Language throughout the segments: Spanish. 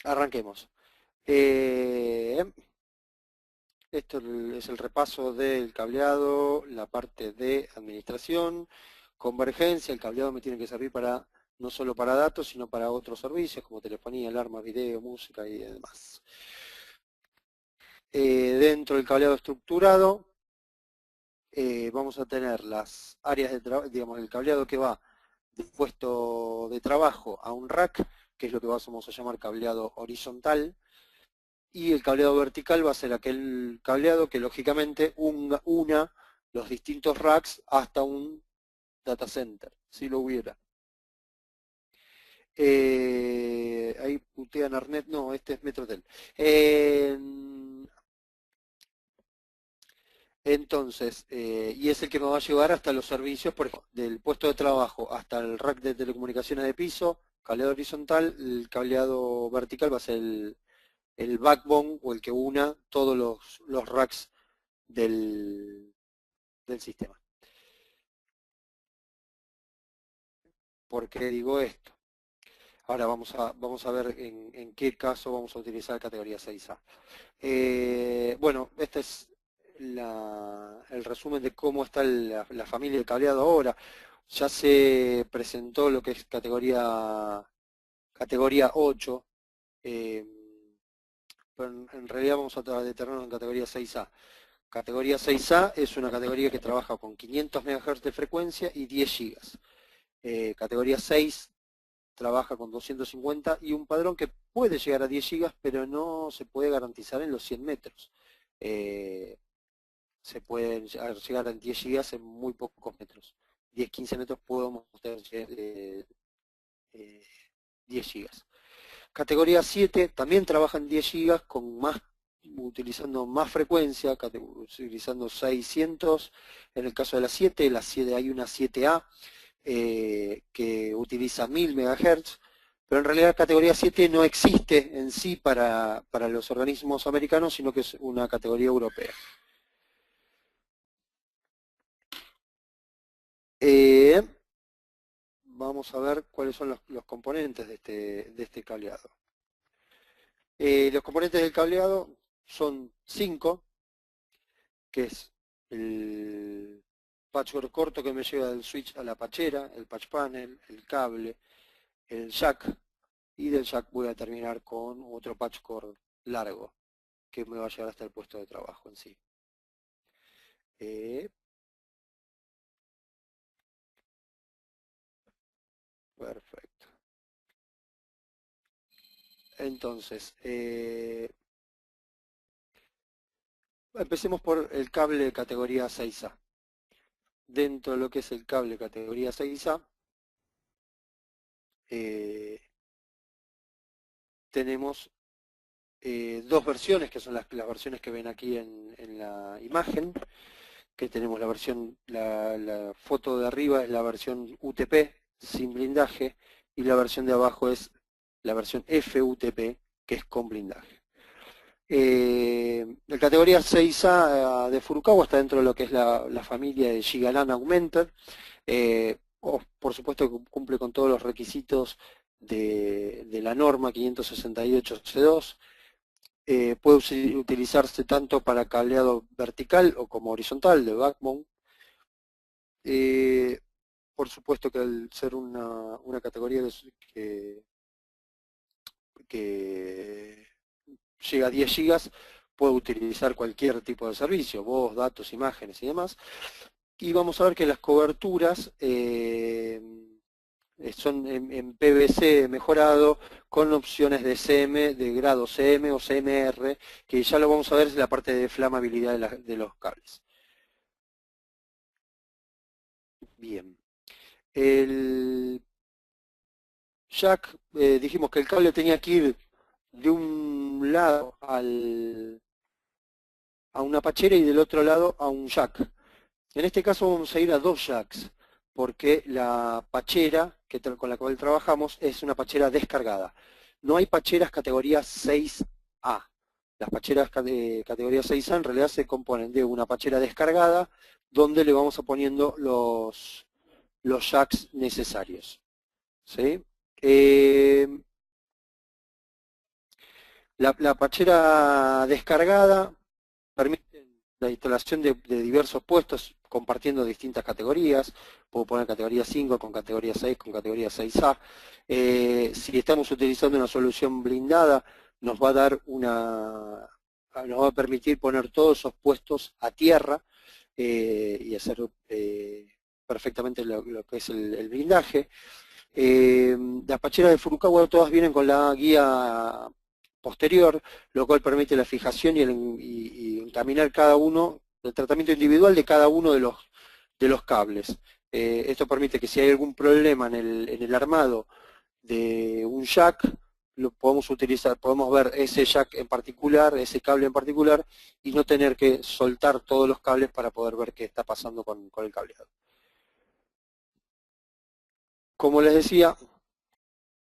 Arranquemos. Esto es el repaso del cableado, la parte de administración, convergencia. El cableado me tiene que servir para no solo para datos, sino para otros servicios como telefonía, alarma, video, música y demás. Dentro del cableado estructurado vamos a tener las áreas de trabajo, digamos, el cableado que va del puesto de trabajo a un rack, que es lo que vamos a llamar cableado horizontal, y el cableado vertical va a ser aquel cableado que lógicamente una los distintos racks hasta un data center, si lo hubiera. Ahí putean Arnet, no, este es Metrotel. Entonces, y es el que me va a llevar hasta los servicios, por ejemplo, del puesto de trabajo hasta el rack de telecomunicaciones de piso, cableado horizontal, el cableado vertical va a ser el backbone o el que una todos los racks del sistema. ¿Por qué digo esto? Ahora vamos a ver en qué caso vamos a utilizar categoría 6A. Bueno, este es el resumen de cómo está la familia del cableado ahora. Ya se presentó lo que es categoría 8, eh, pero en realidad vamos a detenernos en categoría 6A. Categoría 6A es una categoría que trabaja con 500 MHz de frecuencia y 10 GB. Categoría 6 trabaja con 250 y un padrón que puede llegar a 10 GB, pero no se puede garantizar en los 100 metros. Eh, Se pueden llegar a 10 GB en muy pocos metros. 10-15 metros podemos tener 10 GB. Categoría 7 también trabaja en 10 GB utilizando más frecuencia, utilizando 600. En el caso de la 7 hay una 7A que utiliza 1000 MHz, pero en realidad categoría 7 no existe en sí para los organismos americanos, sino que es una categoría europea. Eh, Vamos a ver cuáles son los componentes de este cableado. Los componentes del cableado son 5, que es el patchwork corto que me lleva del switch a la pachera, el patch panel, el cable, el jack, y del jack voy a terminar con otro patch cord largo que me va a llevar hasta el puesto de trabajo en sí. Eh, Perfecto. Entonces, empecemos por el cable de categoría 6A. Dentro de lo que es el cable categoría 6A, eh, tenemos dos versiones, que son las versiones que ven aquí en la imagen, que tenemos la foto de arriba es la versión UTP sin blindaje, y la versión de abajo es la versión FUTP, que es con blindaje. La categoría 6A de Furukawa está dentro de lo que es la familia de Gigalan Augmented. Por supuesto que cumple con todos los requisitos de la norma 568C2. Puede utilizarse tanto para cableado vertical o como horizontal de backbone. Eh, por supuesto que al ser una categoría que llega a 10 GB, puede utilizar cualquier tipo de servicio, voz, datos, imágenes y demás. Y vamos a ver que las coberturas son en PVC mejorado con opciones de CM, de grado CM o CMR, que ya lo vamos a ver en la parte de flamabilidad de los cables. Bien. El jack, dijimos que el cable tenía que ir de un lado a una pachera y del otro lado a un jack. En este caso vamos a ir a dos jacks, porque la pachera con la cual trabajamos es una pachera descargada. No hay pacheras categoría 6A. Las pacheras de categoría 6A en realidad se componen de una pachera descargada donde le vamos a poniendo los jacks necesarios. ¿Sí? La pachera descargada permite la instalación de diversos puestos compartiendo distintas categorías. Puedo poner categoría 5 con categoría 6 con categoría 6A. Si estamos utilizando una solución blindada, nos va a dar nos va a permitir poner todos esos puestos a tierra y hacer perfectamente lo que es el blindaje. Las pacheras de Furukawa todas vienen con la guía posterior, lo cual permite la fijación y encaminar cada uno, el tratamiento individual de cada uno de los cables. Esto permite que si hay algún problema en el armado de un jack, lo podemos utilizar, podemos ver ese jack en particular, ese cable en particular, y no tener que soltar todos los cables para poder ver qué está pasando con el cableado. Como les decía,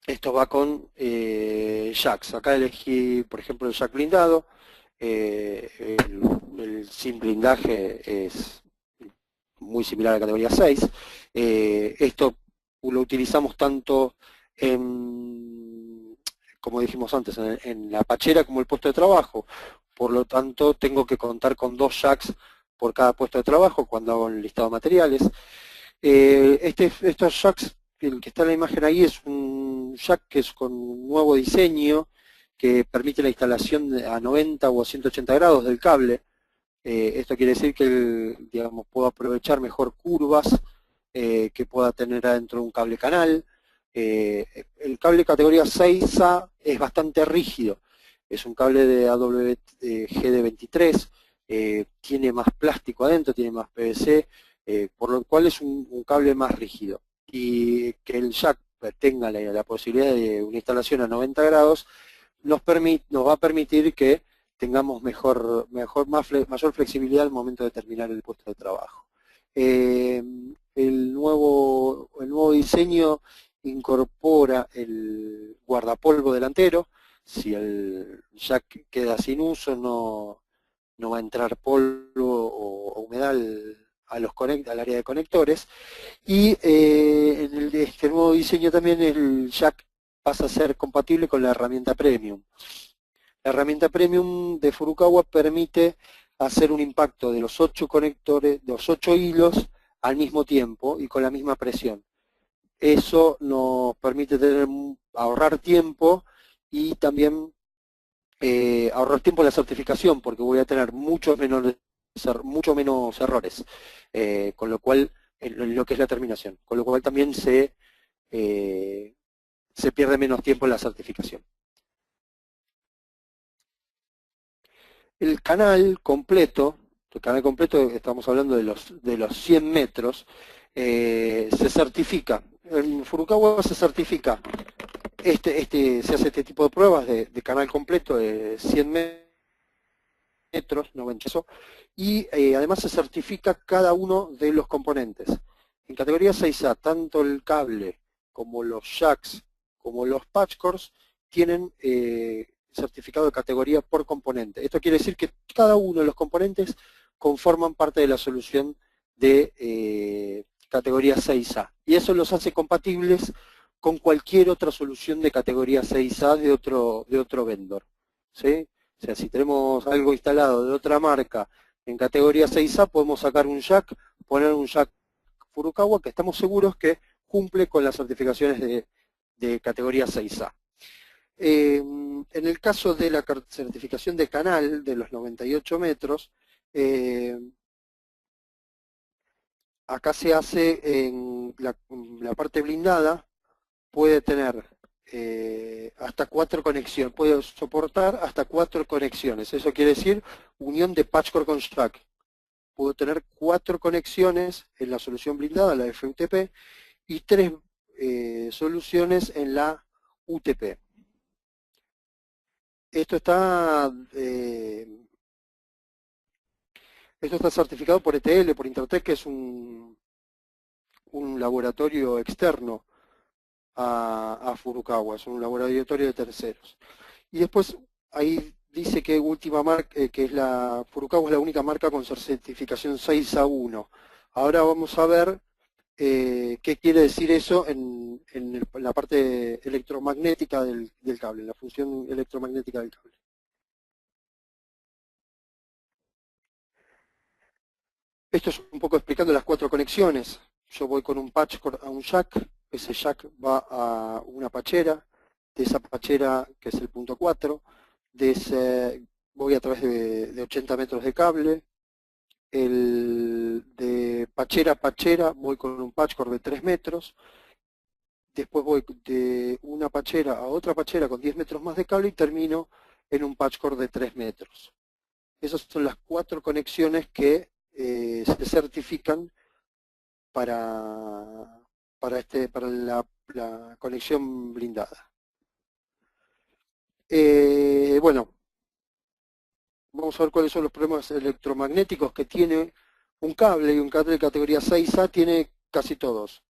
esto va con jacks. Acá elegí, por ejemplo, el jack blindado. El sin blindaje es muy similar a la categoría 6. Esto lo utilizamos tanto como dijimos antes, en la pachera como el puesto de trabajo. Por lo tanto, tengo que contar con 2 jacks por cada puesto de trabajo cuando hago el listado de materiales. Estos jacks, el que está en la imagen ahí, es un jack que es con un nuevo diseño que permite la instalación a 90 o a 180 grados del cable. Esto quiere decir que digamos, puedo aprovechar mejor curvas que pueda tener adentro un cable canal. El cable categoría 6A es bastante rígido. Es un cable de AWG-23, tiene más plástico adentro, tiene más PVC, por lo cual es un cable más rígido. Y que el jack tenga la posibilidad de una instalación a 90 grados nos va a permitir que tengamos mayor flexibilidad al momento de terminar el puesto de trabajo. El nuevo diseño incorpora el guardapolvo delantero. Si el jack queda sin uso, no va a entrar polvo o humedad al área de conectores. Y en este nuevo diseño también el jack pasa a ser compatible con la herramienta Premium. La herramienta Premium de Furukawa permite hacer un impacto de los 8 conectores, de los 8 hilos al mismo tiempo y con la misma presión. Eso nos permite ahorrar tiempo y también ahorrar tiempo en la certificación, porque voy a tener mucho menos errores, con lo cual, en lo que es la terminación, con lo cual también se pierde menos tiempo en la certificación. El canal completo, estamos hablando de los 100 metros, se certifica. En Furukawa se certifica, se hace este tipo de pruebas de canal completo de 100 metros, 90 eso, y además se certifica cada uno de los componentes. En categoría 6A, tanto el cable como los jacks, como los patch cores, tienen certificado de categoría por componente. Esto quiere decir que cada uno de los componentes conforman parte de la solución de categoría 6A. Y eso los hace compatibles con cualquier otra solución de categoría 6A de otro vendor. ¿Sí? O sea, si tenemos algo instalado de otra marca en categoría 6A, podemos sacar un jack, poner un jack Furukawa que estamos seguros que cumple con las certificaciones de categoría 6A. En el caso de la certificación de canal de los 98 metros, acá se hace en la parte blindada, puede tener hasta 4 conexiones, puede soportar hasta 4 conexiones. Eso quiere decir unión de patch core con jack. Puedo tener 4 conexiones en la solución blindada, la FUTP, y 3 soluciones en la UTP. Esto está certificado por ETL, por Intertek, que es un laboratorio externo a Furukawa, es un laboratorio de terceros. Y después ahí dice que última marca, que es Furukawa es la única marca con certificación 6A1. Ahora vamos a ver ¿Qué quiere decir eso en la parte electromagnética del cable, en la función electromagnética del cable? Esto es un poco explicando las 4 conexiones. Yo voy con un patch a un jack, ese jack va a una pachera, de esa pachera, que es el punto 4, voy a través de 80 metros de cable, de pachera a pachera voy con un patchcord de 3 metros, después voy de una pachera a otra pachera con 10 metros más de cable y termino en un patchcord de 3 metros. Esas son las 4 conexiones que se certifican para, para la conexión blindada. Bueno, vamos a ver cuáles son los problemas electromagnéticos que tiene un cable, y un cable de categoría 6A tiene casi todos.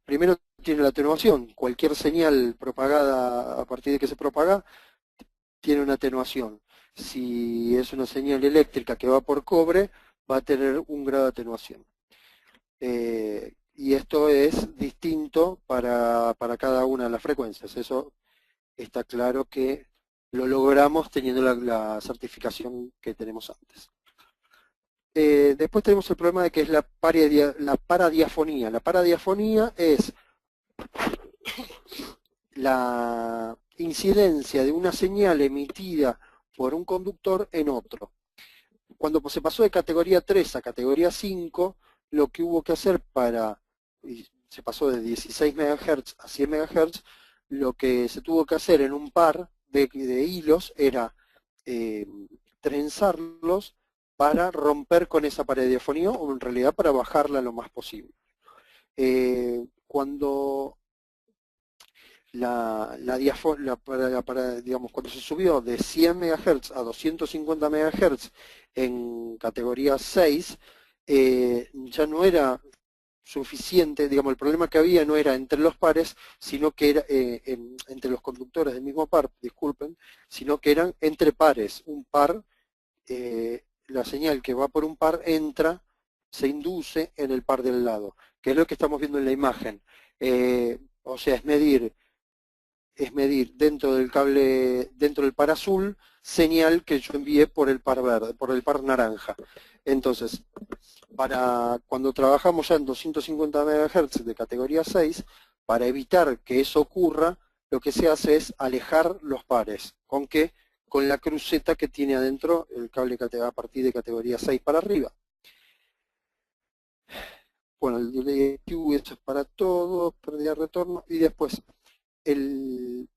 Primero tiene la atenuación. Cualquier señal propagada a partir de que se propaga tiene una atenuación. Si es una señal eléctrica que va por cobre, va a tener un grado de atenuación. Y esto es distinto para cada una de las frecuencias. Eso está claro que lo logramos teniendo la certificación que tenemos antes. Después tenemos el problema de que es la paradiafonía. La paradiafonía es la incidencia de una señal emitida por un conductor en otro. Cuando se pasó de categoría 3 a categoría 5, lo que hubo que hacer se pasó de 16 MHz a 100 MHz, lo que se tuvo que hacer en un par de hilos era trenzarlos para romper con esa paradiafonía, o en realidad para bajarla lo más posible. Cuando digamos, cuando se subió de 100 MHz a 250 MHz en categoría 6, ya no era suficiente, digamos, el problema que había no era entre los pares, sino que era entre los conductores del mismo par, disculpen, sino que eran entre pares. Un par, la señal que va por un par entra, se induce en el par del lado, que es lo que estamos viendo en la imagen. O sea, es medir dentro del cable, dentro del par azul, señal que yo envié por el par verde, por el par naranja. Entonces, para cuando trabajamos ya en 250 MHz de categoría 6, para evitar que eso ocurra, lo que se hace es alejar los pares. ¿Con qué? Con la cruceta que tiene adentro el cable a partir de categoría 6 para arriba. Bueno, el delay Q, eso es para todo, pérdida de retorno, y después el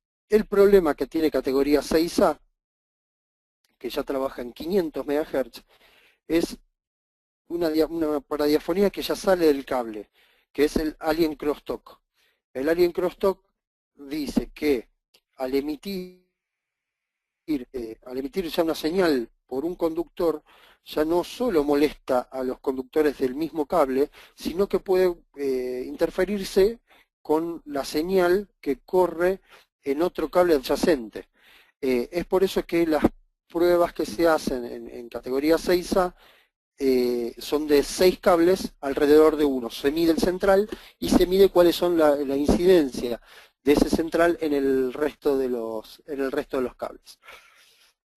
problema que tiene categoría 6A, que ya trabaja en 500 MHz, es una paradiafonía que ya sale del cable, que es el alien crosstalk. El alien crosstalk dice que al emitir ya una señal por un conductor, ya no solo molesta a los conductores del mismo cable, sino que puede interferirse con la señal que corre en otro cable adyacente. Es por eso que las pruebas que se hacen en categoría 6A son de 6 cables alrededor de uno. Se mide el central y se mide cuáles son la incidencia de ese central en el resto de los cables.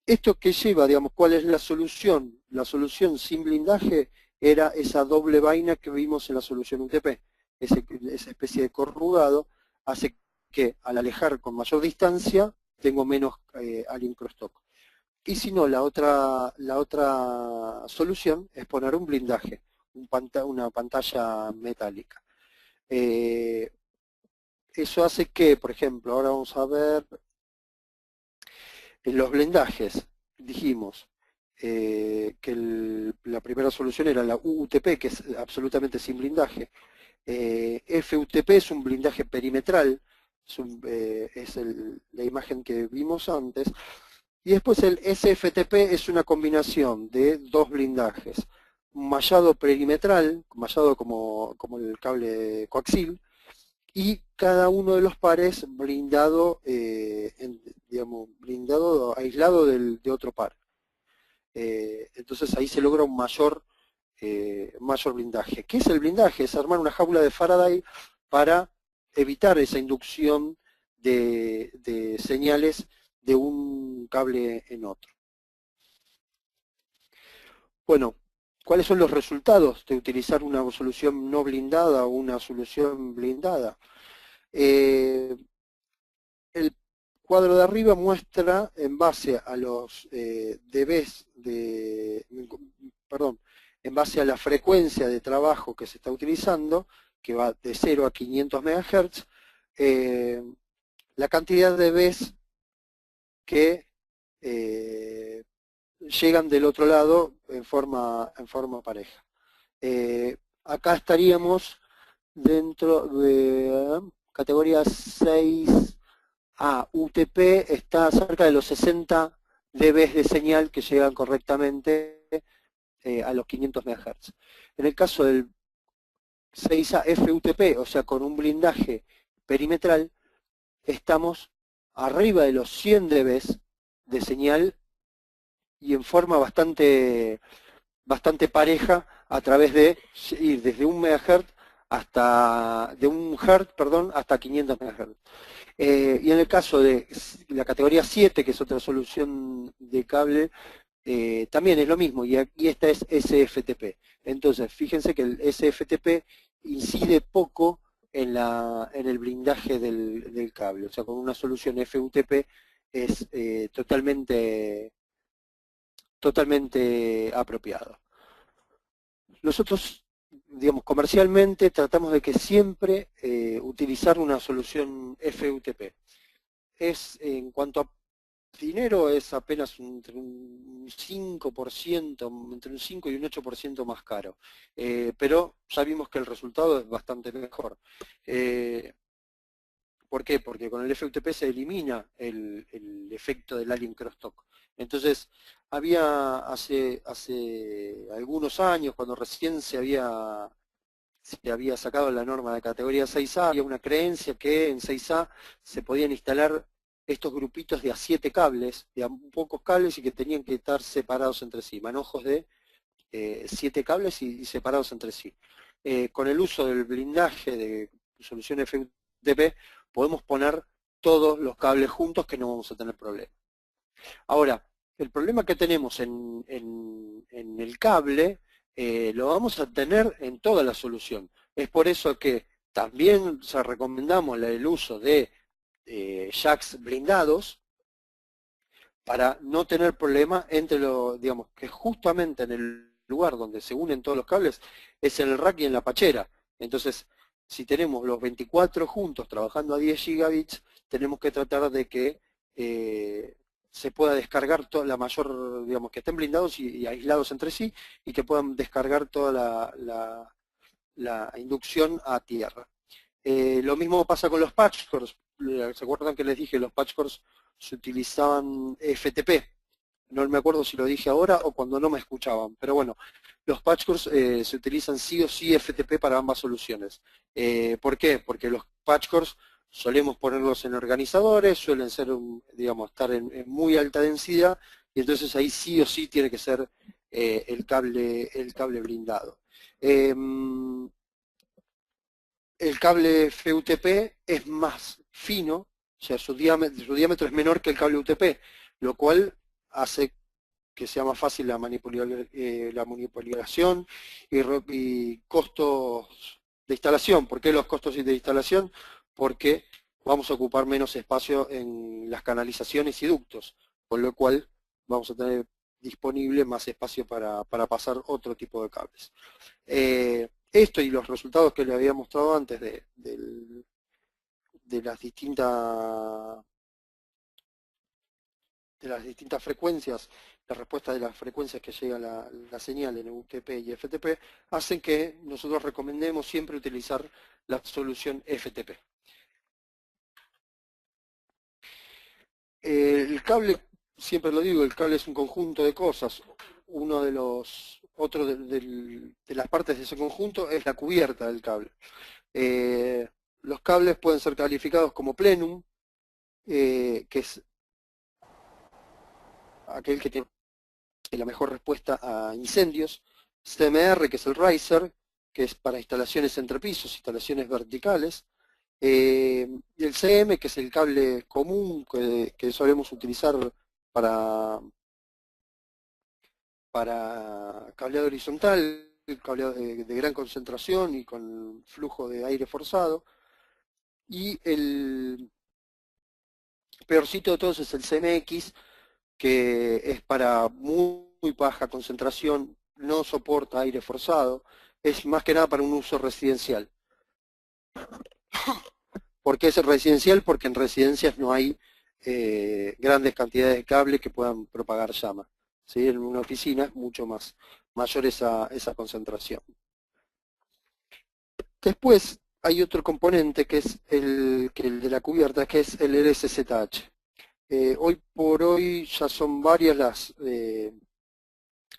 Esto que lleva, digamos, ¿cuál es la solución? La solución sin blindaje era esa doble vaina que vimos en la solución UTP. Esa especie de corrugado hace que al alejar con mayor distancia tengo menos alien crosstalk. Y si no, la otra solución es poner un blindaje, una pantalla metálica. Eso hace que, por ejemplo, ahora vamos a ver, en los blindajes, dijimos que la primera solución era la UTP, que es absolutamente sin blindaje. FUTP es un blindaje perimetral, es la imagen que vimos antes. Y después el SFTP es una combinación de dos blindajes. Un mallado perimetral, mallado como el cable coaxil, y cada uno de los pares blindado, aislado de otro par. Entonces ahí se logra un mayor mayor blindaje. ¿Qué es el blindaje? Es armar una jaula de Faraday para evitar esa inducción de señales de un cable en otro. Bueno, ¿cuáles son los resultados de utilizar una solución no blindada o una solución blindada? El cuadro de arriba muestra en base a los dBs en base a la frecuencia de trabajo que se está utilizando, que va de 0 a 500 MHz, la cantidad de dBs que llegan del otro lado en forma pareja. Acá estaríamos dentro de categoría 6A. UTP está cerca de los 60 dB de señal que llegan correctamente a los 500 MHz. En el caso del 6A FUTP, o sea, con un blindaje perimetral, estamos arriba de los 100 dB de señal y en forma bastante pareja a través de ir desde 1 MHz hasta, de 1 Hz, perdón, hasta 500 MHz. Y en el caso de la categoría 7, que es otra solución de cable, también es lo mismo, y esta es SFTP. Entonces, fíjense que el SFTP incide poco en el blindaje del cable. O sea, con una solución FUTP es totalmente apropiado. Nosotros, digamos, comercialmente tratamos de que siempre utilizar una solución FUTP. En cuanto a dinero, es apenas entre un 5%, entre un 5 y un 8% más caro. Pero ya vimos que el resultado es bastante mejor. ¿Por qué? Porque con el FUTP se elimina el efecto del alien crosstalk. Entonces, había hace algunos años, cuando recién se había sacado la norma de categoría 6A, había una creencia que en 6A se podían instalar estos grupitos de a 7 cables, de a pocos cables y que tenían que estar separados entre sí, manojos de 7 cables y separados entre sí. Con el uso del blindaje de solución FUTP podemos poner todos los cables juntos que no vamos a tener problema. Ahora, el problema que tenemos en el cable lo vamos a tener en toda la solución. Es por eso que también recomendamos el uso de jacks blindados para no tener problema entre digamos, que justamente en el lugar donde se unen todos los cables es en el rack y en la pachera. Entonces, si tenemos los 24 juntos trabajando a 10 gigabits, tenemos que tratar de que se pueda descargar toda la mayor, digamos, que estén blindados y aislados entre sí y que puedan descargar toda la inducción a tierra. Lo mismo pasa con los patch cores. ¿Se acuerdan que les dije los patch cores se utilizaban FTP? No me acuerdo si lo dije ahora o cuando no me escuchaban, pero bueno, los patch cores se utilizan sí o sí FTP para ambas soluciones. ¿Por qué? Porque los patch cores solemos ponerlos en organizadores, suelen ser, digamos, estar en muy alta densidad, y entonces ahí sí o sí tiene que ser el cable blindado. El cable FUTP es más fino, o sea, su diámetro es menor que el cable UTP, lo cual hace que sea más fácil la manipulación y costos de instalación. ¿Por qué los costos de instalación? Porque vamos a ocupar menos espacio en las canalizaciones y ductos, con lo cual vamos a tener disponible más espacio para pasar otro tipo de cables. Esto y los resultados que les había mostrado antes de las distintas frecuencias, la respuesta de las frecuencias que llega la señal en UTP y FTP, hacen que nosotros recomendemos siempre utilizar la solución FTP. El cable, siempre lo digo, el cable es un conjunto de cosas. Otro de las partes de ese conjunto es la cubierta del cable. Los cables pueden ser calificados como plenum, que es aquel que tiene la mejor respuesta a incendios. CMR, que es el riser, que es para instalaciones entre pisos, instalaciones verticales, y el CM, que es el cable común que solemos utilizar para, para cableado horizontal, cableado de gran concentración y con flujo de aire forzado. Y el peorcito de todos es el CMX, que es para muy baja concentración, no soporta aire forzado, es más que nada para un uso residencial. ¿Por qué es residencial? Porque en residencias no hay grandes cantidades de cable que puedan propagar llama. ¿Sí? En una oficina es mucho más mayor esa concentración. Después hay otro componente que es el de la cubierta, que es el LSZH. Hoy por hoy ya son varias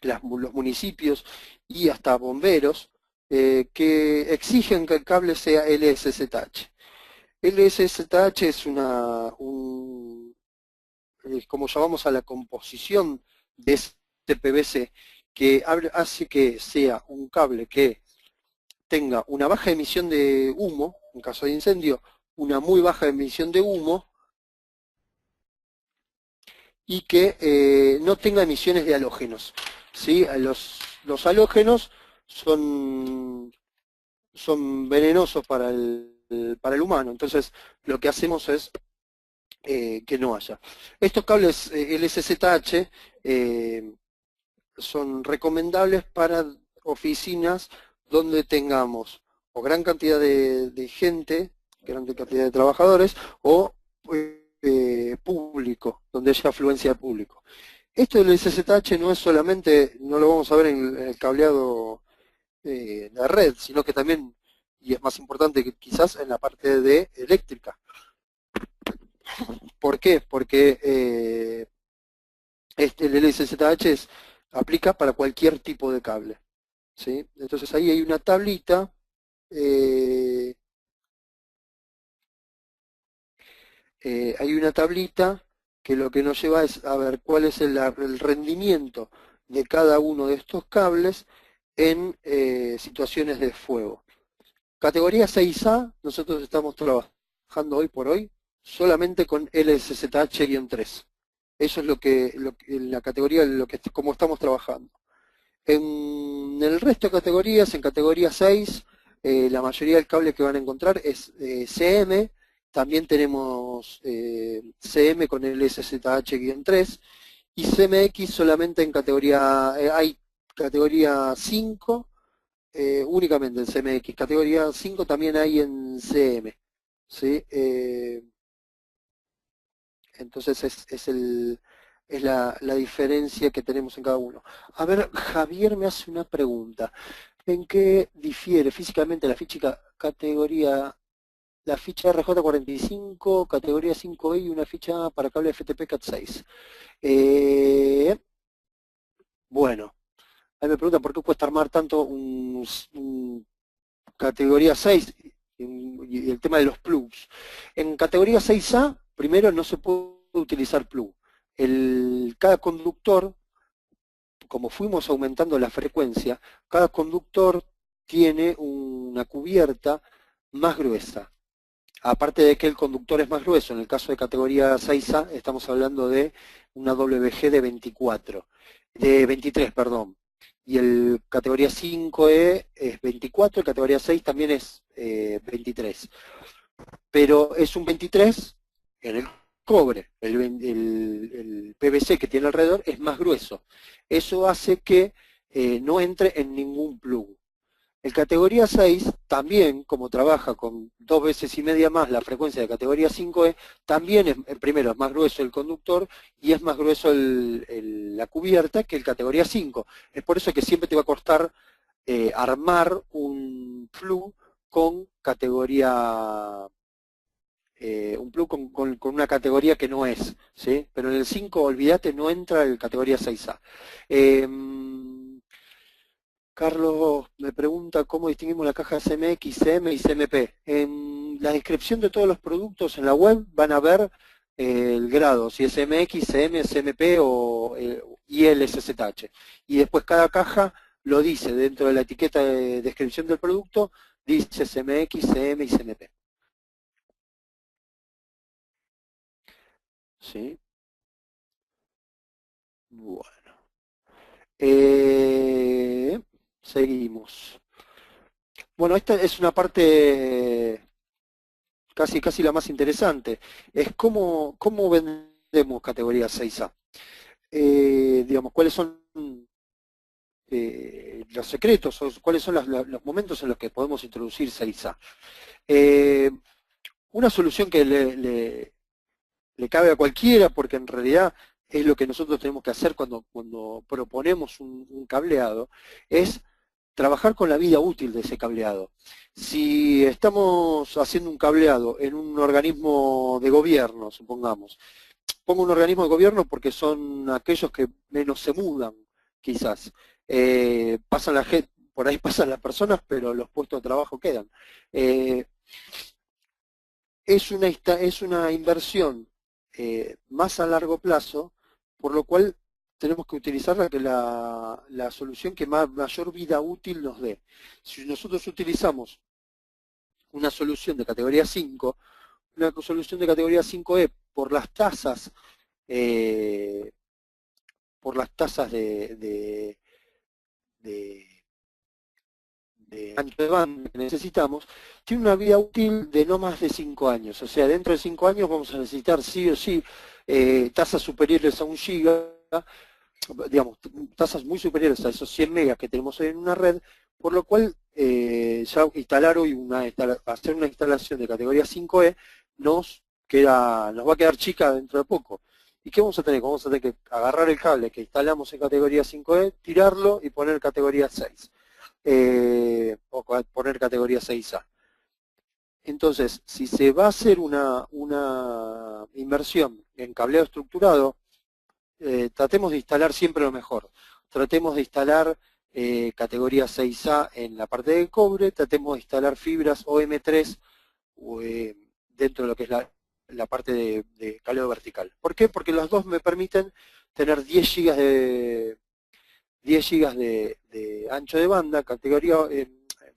los municipios y hasta bomberos que exigen que el cable sea LSZH. LSZH es como llamamos a la composición de este PVC, que hace que sea un cable que tenga una baja emisión de humo, en caso de incendio, una muy baja emisión de humo, y que no tenga emisiones de halógenos. ¿Sí? Los halógenos son venenosos para el humano, entonces lo que hacemos es que no haya. Estos cables LSZH son recomendables para oficinas donde tengamos o gran cantidad de gente, gran cantidad de trabajadores, o público, donde haya afluencia de público. Esto del SSH no es solamente, no lo vamos a ver en el cableado de la red, sino que también, y es más importante que quizás en la parte de eléctrica. ¿Por qué? Porque el LSZH aplica para cualquier tipo de cable. ¿Sí? Entonces ahí hay una tablita que lo que nos lleva es a ver cuál es el rendimiento de cada uno de estos cables en situaciones de fuego. Categoría 6A, nosotros estamos trabajando hoy por hoy solamente con LSZH-3. Eso es la categoría, como estamos trabajando. En el resto de categorías, en categoría 6, la mayoría del cable que van a encontrar es CM, también tenemos CM con el SSH-3 y CMX solamente en categoría, hay categoría 5, únicamente en CMX, categoría 5 también hay en CM, ¿sí? Entonces es la diferencia que tenemos en cada uno. A ver, Javier me hace una pregunta. ¿En qué difiere físicamente la ficha RJ45, categoría 5E y una ficha para cable FTP Cat6? Bueno, ahí me preguntan por qué cuesta armar tanto un categoría 6 y el tema de los plugs. En categoría 6A, primero no se puede utilizar plug. Cada conductor, como fuimos aumentando la frecuencia, cada conductor tiene una cubierta más gruesa. Aparte de que el conductor es más grueso, en el caso de categoría 6A estamos hablando de una WG de 23, perdón. Y el categoría 5E es 24, el categoría 6 también es 23. Pero es un 23 en el cobre, el PVC que tiene alrededor es más grueso. Eso hace que no entre en ningún plug. El categoría 6 también, como trabaja con 2 veces y media más la frecuencia de categoría 5E, también primero es más grueso el conductor y es más grueso la cubierta que el categoría 5. Es por eso que siempre te va a costar armar un plug con categoría un plug con una categoría que no es, ¿sí? Pero en el 5, olvídate, no entra el categoría 6A. Carlos me pregunta cómo distinguimos la caja CMX, CM y CMP. En la descripción de todos los productos en la web van a ver el grado, si es CMX, CM, CMP o ILSZH. Y después cada caja lo dice dentro de la etiqueta de descripción del producto, dice CMX, CM y CMP. ¿Sí? Bueno. Seguimos. Bueno, esta es una parte casi la más interesante. Es cómo vendemos categoría 6A. Digamos, cuáles son los secretos, o cuáles son los momentos en los que podemos introducir 6A. Eh, una solución que le cabe a cualquiera, porque en realidad es lo que nosotros tenemos que hacer cuando proponemos un cableado, es trabajar con la vida útil de ese cableado. Si estamos haciendo un cableado en un organismo de gobierno, supongamos, pongo un organismo de gobierno porque son aquellos que menos se mudan, quizás. Pasan la gente, por ahí pasan las personas, pero los puestos de trabajo quedan. Eh, es una inversión más a largo plazo, por lo cual tenemos que utilizar la solución que mayor vida útil nos dé. Si nosotros utilizamos una solución de categoría 5, una solución de categoría 5E eh, por las tasas de ancho de banda que necesitamos, tiene una vida útil de no más de 5 años. O sea, dentro de 5 años vamos a necesitar sí o sí tasas superiores a 1 giga, digamos, tasas muy superiores a esos 100 megas que tenemos hoy en una red, por lo cual ya instalar hoy hacer una instalación de categoría 5E nos va a quedar chica dentro de poco. ¿Y qué vamos a tener? Vamos a tener que agarrar el cable que instalamos en categoría 5E, tirarlo y poner categoría 6. O poner categoría 6A. Entonces, si se va a hacer una inversión en cableado estructurado, tratemos de instalar siempre lo mejor. Tratemos de instalar categoría 6A en la parte de cobre, tratemos de instalar fibras OM3 dentro de lo que es la parte de cableado vertical. ¿Por qué? Porque los dos me permiten tener 10 gigas de ancho de banda, categoría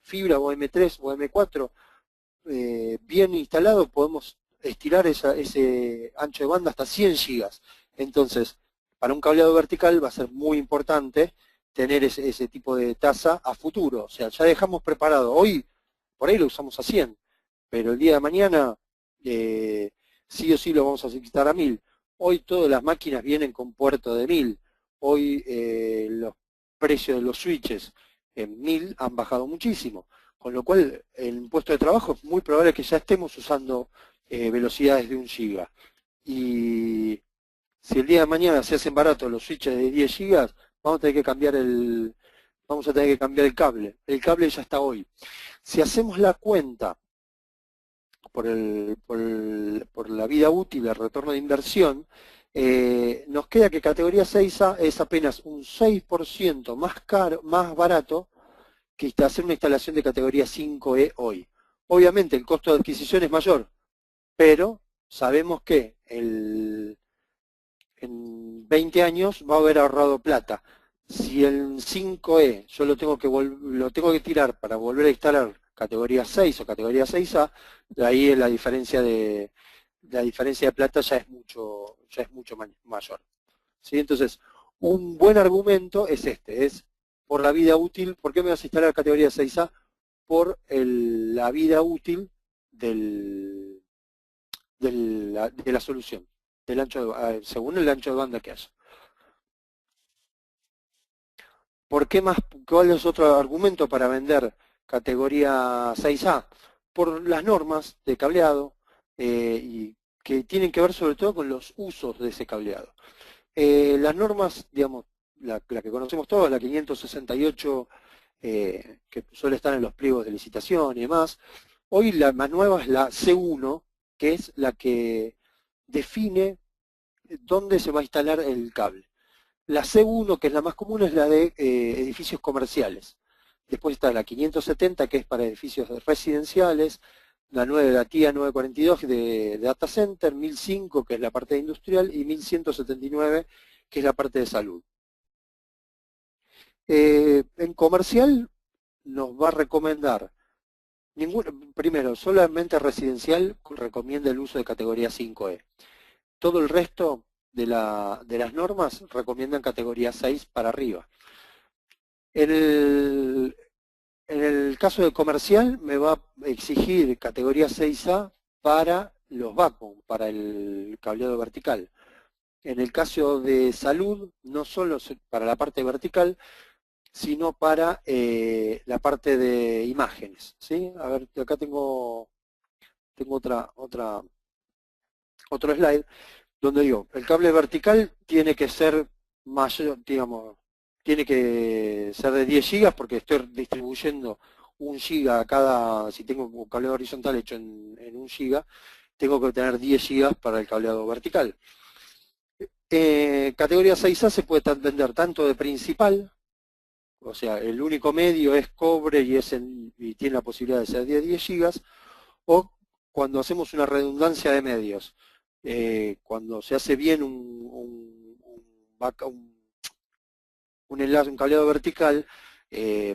fibra o M3 o M4, bien instalado, podemos estirar ese ancho de banda hasta 100 gigas. Entonces, para un cableado vertical va a ser muy importante tener ese tipo de tasa a futuro. O sea, ya dejamos preparado. Hoy, por ahí lo usamos a 100, pero el día de mañana sí o sí lo vamos a necesitar a 1000. Hoy todas las máquinas vienen con puerto de 1000. Hoy los precios de los switches en 1000 han bajado muchísimo, con lo cual en puesto de trabajo es muy probable que ya estemos usando velocidades de 1 giga. Y si el día de mañana se hacen baratos los switches de 10 gigas, vamos a tener que cambiar el cable. El cable ya está hoy. Si hacemos la cuenta por la vida útil, el retorno de inversión, nos queda que categoría 6A es apenas un 6% más barato que hacer una instalación de categoría 5E hoy. Obviamente el costo de adquisición es mayor, pero sabemos que en 20 años va a haber ahorrado plata. Si el 5E yo lo tengo que tirar para volver a instalar categoría 6 o categoría 6A, de ahí la diferencia de plata ya es mucho mayor. ¿Sí? Entonces, un buen argumento es es por la vida útil. ¿Por qué me vas a instalar categoría 6A? Por la vida útil de la solución, según el ancho de banda que haya. ¿Por qué más? ¿Cuál es otro argumento para vender categoría 6A? Por las normas de cableado y que tienen que ver sobre todo con los usos de ese cableado. Las normas, digamos, la que conocemos todos, la 568, que suele estar en los pliegos de licitación y demás, hoy la más nueva es la C1, que es la que define dónde se va a instalar el cable. La C1, que es la más común, es la de edificios comerciales. Después está la 570, que es para edificios residenciales, la TIA 942 de Data Center, 1005, que es la parte industrial, y 1179, que es la parte de salud. En comercial nos va a recomendar, primero, solamente residencial recomienda el uso de categoría 5E. Todo el resto de las normas recomiendan categoría 6 para arriba. En el caso de comercial me va a exigir categoría 6A para los vacuum, para el cableado vertical. En el caso de salud, no solo para la parte vertical, sino para la parte de imágenes. ¿Sí? A ver, acá tengo otro slide donde digo, el cable vertical tiene que ser mayor, digamos, tiene que ser de 10 gigas porque estoy distribuyendo 1 giga a cada, si tengo un cableado horizontal hecho en 1 giga, tengo que tener 10 gigas para el cableado vertical. Categoría 6A se puede vender tanto de principal, o sea, el único medio es cobre y tiene la posibilidad de ser de 10 gigas, o cuando hacemos una redundancia de medios. Cuando se hace bien un enlace, un cableado vertical,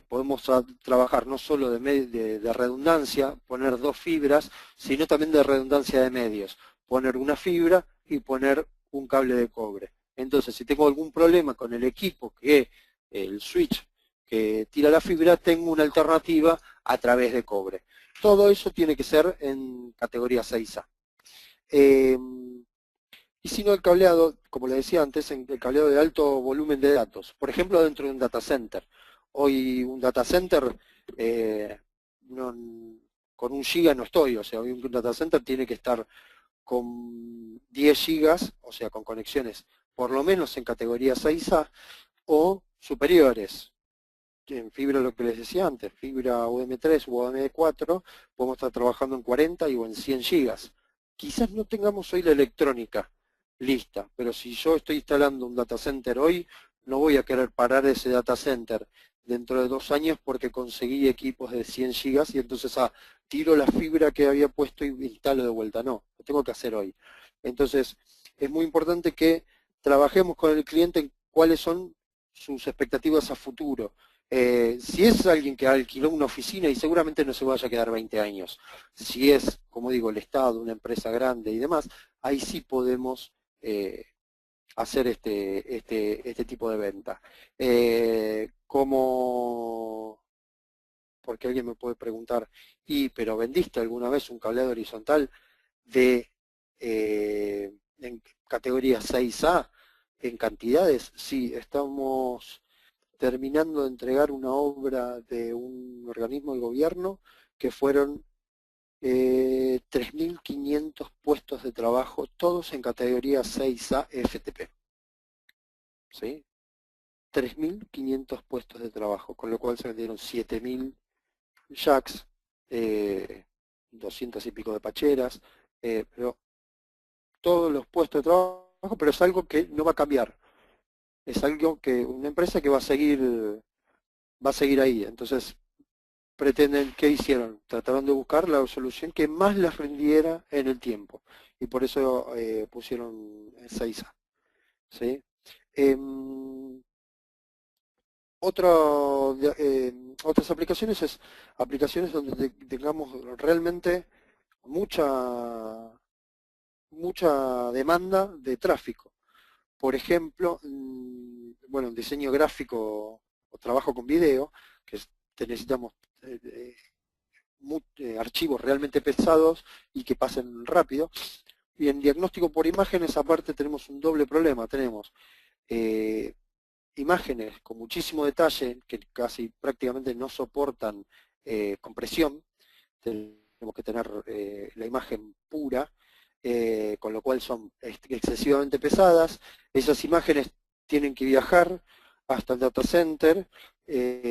podemos trabajar no solo de redundancia, poner 2 fibras, sino también de redundancia de medios. Poner una fibra y poner un cable de cobre. Entonces, si tengo algún problema con el equipo, que el switch que tira la fibra, tengo una alternativa a través de cobre. Todo eso tiene que ser en categoría 6A. Y si no, el cableado, como le decía antes, el cableado de alto volumen de datos. Por ejemplo, dentro de un data center. Hoy un data center, con 1 giga no estoy. O sea, hoy un data center tiene que estar con 10 gigas, o sea, con conexiones por lo menos en categoría 6A o superiores. En fibra, lo que les decía antes, fibra UM3 u UM4, podemos estar trabajando en 40 y o en 100 gigas. Quizás no tengamos hoy la electrónica lista, pero si yo estoy instalando un data center hoy, no voy a querer parar ese data center dentro de 2 años porque conseguí equipos de 100 gigas y entonces tiro la fibra que había puesto y instalo de vuelta. No, lo tengo que hacer hoy. Entonces, es muy importante que trabajemos con el cliente en cuáles son sus expectativas a futuro. Si es alguien que alquiló una oficina y seguramente no se vaya a quedar 20 años, si es, como digo, el Estado, una empresa grande y demás, ahí sí podemos hacer este tipo de venta. Porque alguien me puede preguntar, pero ¿vendiste alguna vez un cableado horizontal de en categoría 6A en cantidades? Sí, estamos terminando de entregar una obra de un organismo del gobierno que fueron 3.500 puestos de trabajo, todos en categoría 6A FTP. ¿Sí? 3.500 puestos de trabajo, con lo cual se vendieron 7.000 jacks, 200 y pico de pacheras, pero todos los puestos de trabajo, pero es algo que no va a cambiar. Es algo que una empresa que va a seguir ahí. Entonces, pretenden, ¿qué hicieron? Trataron de buscar la solución que más les rindiera en el tiempo. Y por eso pusieron 6A. ¿Sí? Em, otras aplicaciones es aplicaciones donde tengamos realmente mucha, mucha demanda de tráfico. Por ejemplo, bueno, diseño gráfico o trabajo con video, que necesitamos archivos realmente pesados y que pasen rápido. Y en diagnóstico por imágenes, aparte, tenemos un doble problema. Tenemos imágenes con muchísimo detalle que casi prácticamente no soportan compresión. Tenemos que tener la imagen pura, con lo cual son excesivamente pesadas. Esas imágenes tienen que viajar hasta el data center,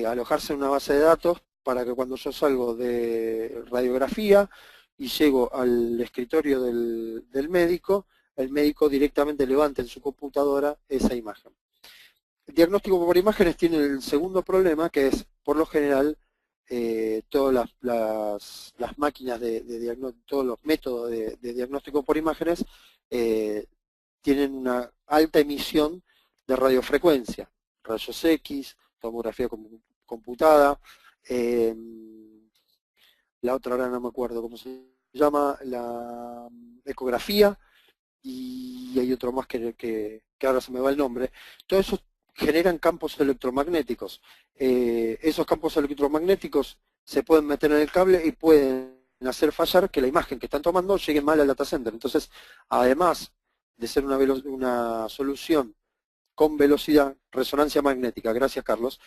alojarse en una base de datos para que cuando yo salgo de radiografía y llego al escritorio del médico, el médico directamente levante en su computadora esa imagen. El diagnóstico por imágenes tiene el segundo problema, que es, por lo general, todas las máquinas de diagnóstico, todos los métodos de diagnóstico por imágenes tienen una alta emisión de radiofrecuencia, rayos X, tomografía computada, la otra ahora no me acuerdo cómo se llama, la ecografía, y hay otro más que ahora se me va el nombre. Todo eso generan campos electromagnéticos. Esos campos electromagnéticos se pueden meter en el cable y pueden hacer fallar que la imagen que están tomando llegue mal al data center. Entonces, además de ser una solución con velocidad, resonancia magnética, gracias Carlos,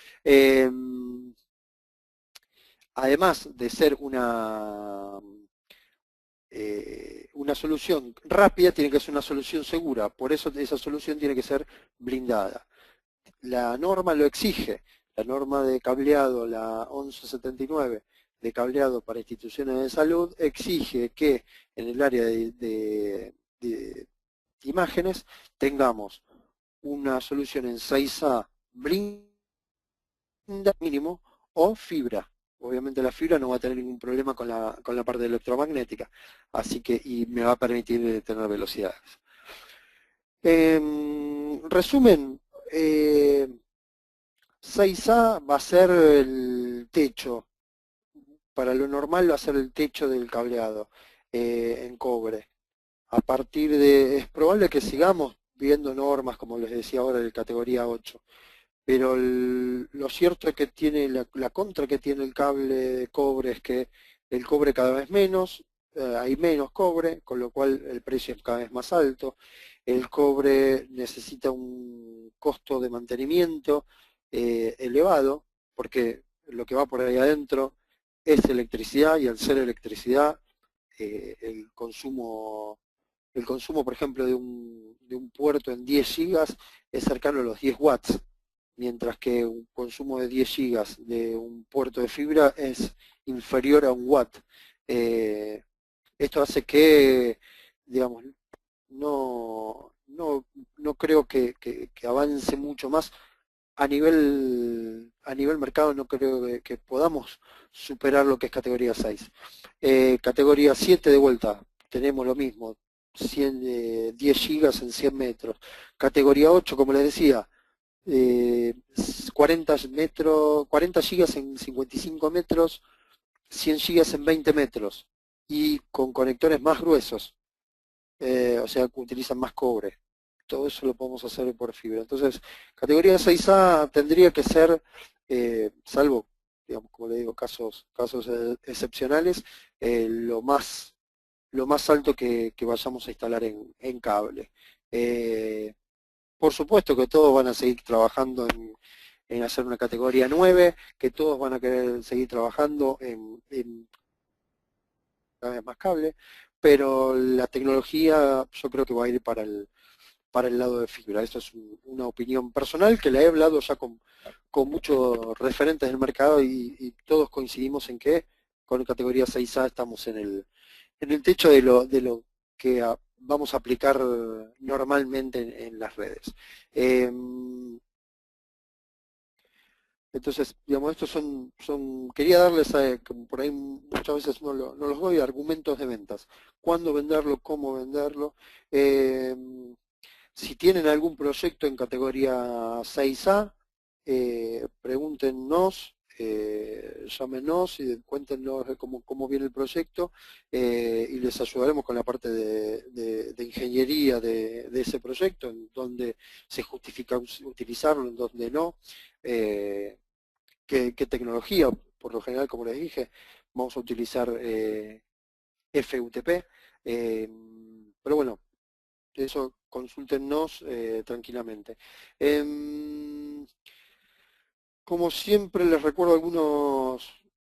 además de ser una solución rápida, tiene que ser una solución segura, por eso esa solución tiene que ser blindada. La norma lo exige, la norma de cableado, la 1179 de cableado para instituciones de salud, exige que en el área de imágenes tengamos una solución en 6A blinda mínimo o fibra. Obviamente la fibra no va a tener ningún problema con la parte electromagnética, así que y me va a permitir tener velocidades. Resumen, 6A va a ser el techo, para lo normal va a ser el techo del cableado en cobre. A partir es probable que sigamos viendo normas, como les decía ahora, de categoría 8. Pero lo cierto es que tiene la contra que tiene el cable de cobre es que el cobre cada vez menos, hay menos cobre, con lo cual el precio es cada vez más alto. El cobre necesita un costo de mantenimiento elevado, porque lo que va por ahí adentro es electricidad, y al ser electricidad, el consumo, por ejemplo, de un puerto en 10 gigas es cercano a los 10 watts, mientras que un consumo de 10 gigas de un puerto de fibra es inferior a un watt. Esto hace que, digamos, no creo que avance mucho más. A nivel mercado no creo que podamos superar lo que es categoría 6. Categoría 7 de vuelta, tenemos lo mismo, 10 gigas en 100 metros. Categoría 8, como les decía, 40 gigas en 55 metros, 100 gigas en 20 metros, y con conectores más gruesos, o sea, que utilizan más cobre. Todo eso lo podemos hacer por fibra. Entonces, categoría 6A tendría que ser, salvo, digamos, como le digo, casos excepcionales, lo más alto que vayamos a instalar en cable. Por supuesto que todos van a seguir trabajando en hacer una categoría 9, que todos van a querer seguir trabajando en cada vez más cable, pero la tecnología yo creo que va a ir para el lado de fibra. Esto es una opinión personal que la he hablado ya con muchos referentes del mercado, y todos coincidimos en que con categoría 6A estamos en el techo de lo que vamos a aplicar normalmente en las redes. Entonces, digamos, estos quería darles, como por ahí muchas veces no los doy, argumentos de ventas. ¿Cuándo venderlo? ¿Cómo venderlo? Si tienen algún proyecto en categoría 6A, pregúntenos, llámenos y cuéntenos cómo viene el proyecto, y les ayudaremos con la parte de ingeniería de ese proyecto, en donde se justifica utilizarlo, en donde no, qué tecnología. Por lo general, como les dije, vamos a utilizar FUTP, pero bueno, eso consúltennos tranquilamente. Como siempre les recuerdo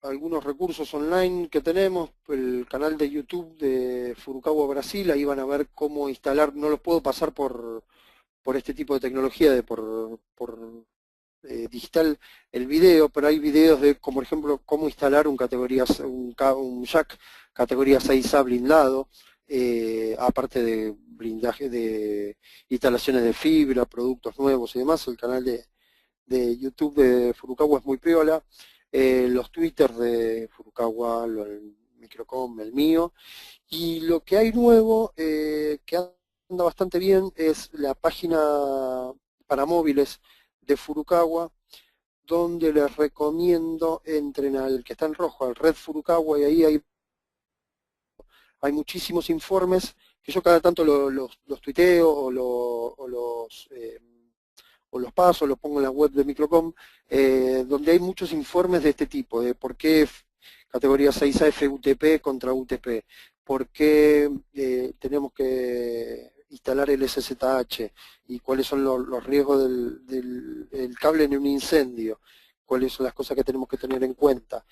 algunos recursos online que tenemos, el canal de YouTube de Furukawa Brasil, ahí van a ver cómo instalar. No los puedo pasar por este tipo de tecnología, por digital el video, pero hay videos de, como por ejemplo, cómo instalar un jack categoría 6A blindado, aparte de blindaje de instalaciones de fibra, productos nuevos y demás. El canal de YouTube de Furukawa es muy piola, los Twitters de Furukawa, el Microcom, el mío, y lo que hay nuevo, que anda bastante bien, es la página para móviles de Furukawa, donde les recomiendo entren al que está en rojo, al Red Furukawa, y ahí hay muchísimos informes que yo cada tanto los tuiteo o los paso, los pongo en la web de Microcom, donde hay muchos informes de este tipo, de por qué categoría 6A FUTP contra UTP, por qué tenemos que instalar el SSH y cuáles son los riesgos del cable en un incendio, cuáles son las cosas que tenemos que tener en cuenta.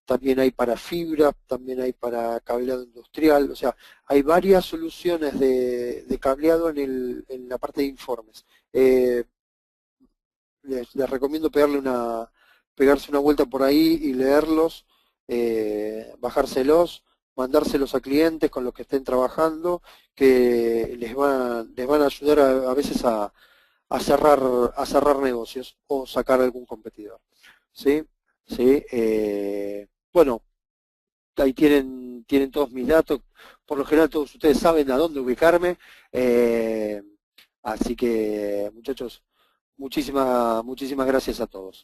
También hay para fibra, también hay para cableado industrial, o sea, hay varias soluciones de cableado en la parte de informes. Les recomiendo pegarse una vuelta por ahí y leerlos, bajárselos, mandárselos a clientes con los que estén trabajando, que les van a ayudar a veces a cerrar negocios o sacar algún competidor. ¿Sí? ¿Sí? Bueno, ahí tienen todos mis datos. Por lo general todos ustedes saben a dónde ubicarme. Así que, muchachos, muchísimas gracias a todos.